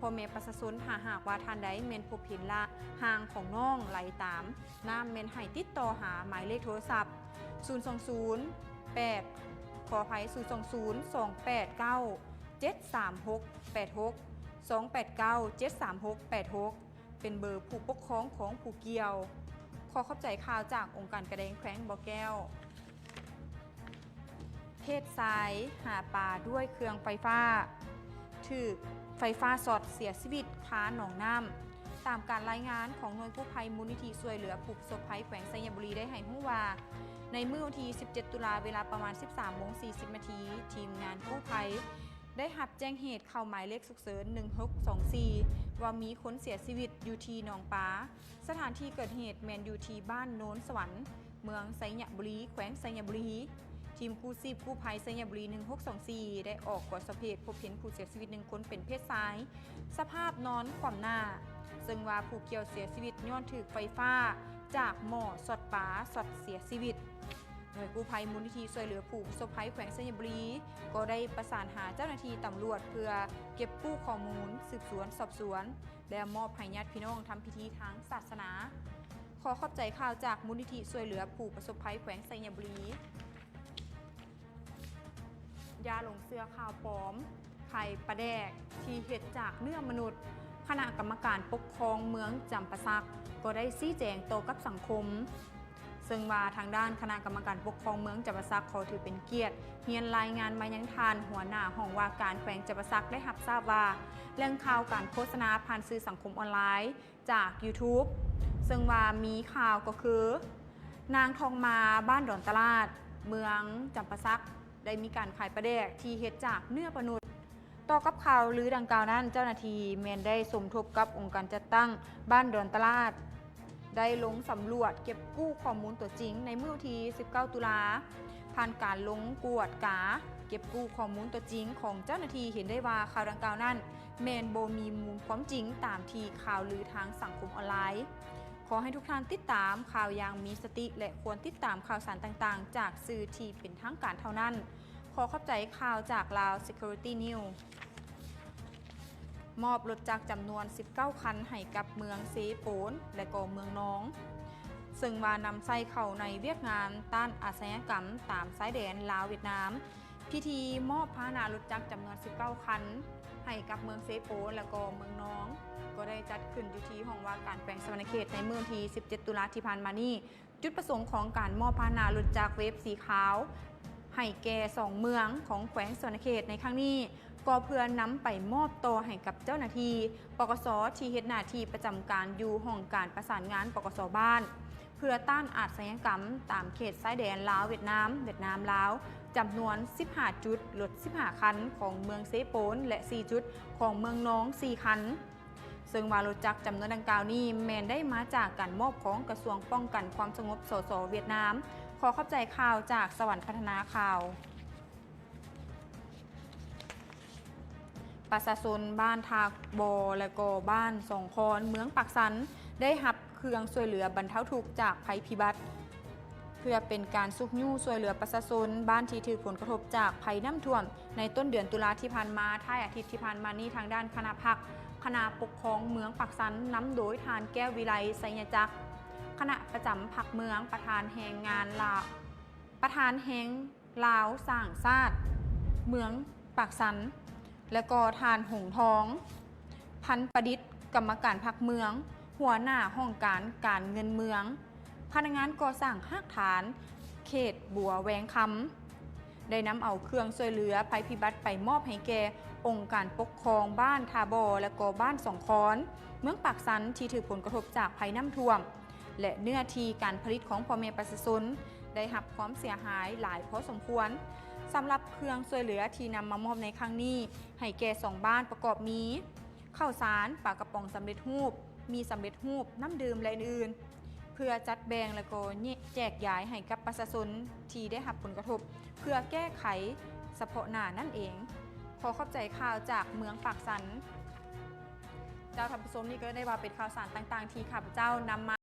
อแม่ประชาชนหากว่าท่านใดเมนพบเห็นละห่างของน้องไหลตามน้ำเมนให้ติดต่อหาหมายเลขโทรศัพท์020 ขออภัย020-289-73686 เป็นเบอร์ผู้ปกครองของผู้เกี่ยวขอขอบใจข่าวจากองค์การกระแดงแขวงบ่อแก้วเพศสายหาปลาด้วยเครื่องไฟฟ้าถือไฟฟ้าสอดเสียชีวิตคาหนองน้ำตามการรายงานของหน่วยกู้ภัยมูลนิธิช่วยเหลือผู้ประสบภัยแขวงไซยบุรีได้ให้รู้ว่าในเมื่อวันที่17 ตุลาเวลาประมาณ 13:40 น.ทีมงานกู้ภัยได้รับแจ้งเหตุเข้าหมายเลขฉุกเฉิน1624ว่ามีคนเสียชีวิตอยู่ที่หนองปลาสถานที่เกิดเหตุแมนอยู่ที่บ้านโน้นสวรรค์เมืองไซยบุรีแขวงไซยบุรีทีมกู้ชีพกู้ภัยไซยบุรี1624ได้ออกตรวจสอบเหตุพบเห็นผู้เสียชีวิต1 คนเป็นเพศชายสภาพนอนคว่ำหน้าซึ่งว่าผู้เกี่ยวเสียชีวิตย้อนถูกไฟฟ้าจากหม้อสอดปลาสอดเสียชีวิตหน่วยกู้ภัยมูลนิธิช่วยเหลือผู้ประสบภัยแขวงไซยบุรีก็ได้ประสานหาเจ้าหน้าที่ตำรวจเพื่อเก็บกู้ข้อมูลสืบสวนสอบสวนและมอบให้ญาติพี่น้องทำพิธีทางศาสนาขอขอบใจข่าวจากมูลนิธิช่วยเหลือผู้ประสบภัยแขวงไซยบุรียาหลงเสื้อข่าวปลอมไข่ปลาแดกที่เห็ดจากเนื้อมนุษย์คณะกรรมการปกครองเมืองจำปาสักก็ได้ชี้แจงโตกับสังคมซึ่งว่าทางด้านคณะกรรมการปกครองเมืองจำปาสักขอถือเป็นเกียรติเฮียนรายงานมายังทานหัวหน้าห้องว่าการแขวงจำปาสักได้รับทราบว่าเรื่องข่าวการโฆษณาผ่านสื่อสังคมออนไลน์จาก YouTube ซึ่งว่ามีข่าวก็คือนางทองมาบ้านดอนตลาดเมืองจำปาสักได้มีการขายปลาแดกที่เฮ็ดจากเนื้อมนุษย์ต่อกับข่าวลือดังกล่าวนั้นเจ้าหน้าที่แมนได้สมทบกับองค์การจัดตั้งบ้านดอนตลาดได้ลงสำรวจเก็บกู้ข้อมูลตัวจริงในเมื่อวันที่19 ตุลาผ่านการลงกวดกาเก็บกู้ข้อมูลตัวจริงของเจ้าหน้าที่เห็นได้ว่าข่าวดังกล่าวนั้นแมนโบมีมูลความจริงตามที่ข่าวลือทางสังคมออนไลน์ขอให้ทุกท่านติดตามข่าวอย่างมีสติและควรติดตามข่าวสารต่างๆจากสื่อที่เป็นทางการเท่านั้นขอขอบใจข่าวจากลาว Security News มอบรถจักรจำนวน19 คันให้กับเมืองเซโปนและก็เมืองน้องซึ่งว่านำใส่เข้าในเวียกงานต้านอาชญากรรมตามชายแดนลาวเวียดนามพิธีมอบพาหนะรถจักรจำนวน19 คันให้กับเมืองเซโปนและก็เมืองน้องก็ได้จัดขึ้นอยู่ที่ห้องว่าการแขวงสวรรณเขตในเมื่อวันที่17 ตุลาที่ผ่านมานี้จุดประสงค์ของการมอบพาหนะรถจักรเวฟสีขาวให้แก่2 เมืองของแขวงสวรรณเขตในครั้งนี้ก็เพื่อนำไปมอบต่อให้กับเจ้าหน้าที่ปกส.ที่เฮ็ดหน้าที่ประจำการอยู่ห้องการประสานงานปกส.บ้านเพื่อต้านอาชญากรรมตามเขตชายแดนลาวเวียดนามลาวจำนวน15 จุดรถ15 คันของเมืองเซโปนและ4 จุดของเมืองน้อง4 คันซึ่งว่ารถจักรจำนวนดังกล่าวนี้แมนได้มาจากการมอบของกระทรวงป้องกันความสงบสส.เวียดนามขอเข้าใจข่าวจากสวรรค์พัฒนาข่าวประชาชนบ้านทากบอและก็บ้านสองคอนเมืองปากสันได้รับเครื่องช่วยเหลือบรรเทาทุกข์จากภัยพิบัติเพื่อเป็นการซุกยู่ช่วยเหลือประชาชนบ้านที่ถือผลกระทบจากภัยน้ำท่วมในต้นเดือนตุลาที่ผ่านมาท้ายอาทิตย์ที่ผ่านมานี้ทางด้านคณะปกครองเมืองปากสันนำโดยทานแก้ววิไลไสยจักรคณะประจำผักเมืองประธานแห่งงานลาวประธานแห่งลาวสร้างชาติเมืองปากสันและก็ทานหงทองพันประดิษฐ์กรรมการผักเมืองหัวหน้าห้องการเงินเมืองพนักงานก่อสร้างหักฐานเขตบัวแวงคำได้นำเอาเครื่องช่วยเหลือภัยพิบัติไปมอบให้แก่องค์การปกครองบ้านทาบอและก็บ้านสองคอนเมืองปากสันที่ถือผลกระทบจากภัยน้ำท่วมและเนื้อที่การผลิตของพ่อแม่ประชาชนได้รับความเสียหายหลายพอสมควรสำหรับเครื่องช่วยเหลือที่นำมามอบในครั้งนี้ให้แก่2 บ้านประกอบมีข้าวสารปลากระป๋องสำเร็จรูปมีสำเร็จรูปน้ำดื่มและอื่นเพื่อจัดแบ่งและก็แจกย้ายให้กับประชาชนที่ได้รับผลกระทบเพื่อแก้ไขเฉพาะหน้านั่นเองขอขอบใจข่าวจากเมืองปากสันเจ้าท่านผู้ชมนี่ก็ได้ว่าเป็นข่าวสารต่างๆที่ข้าพเจ้านำมา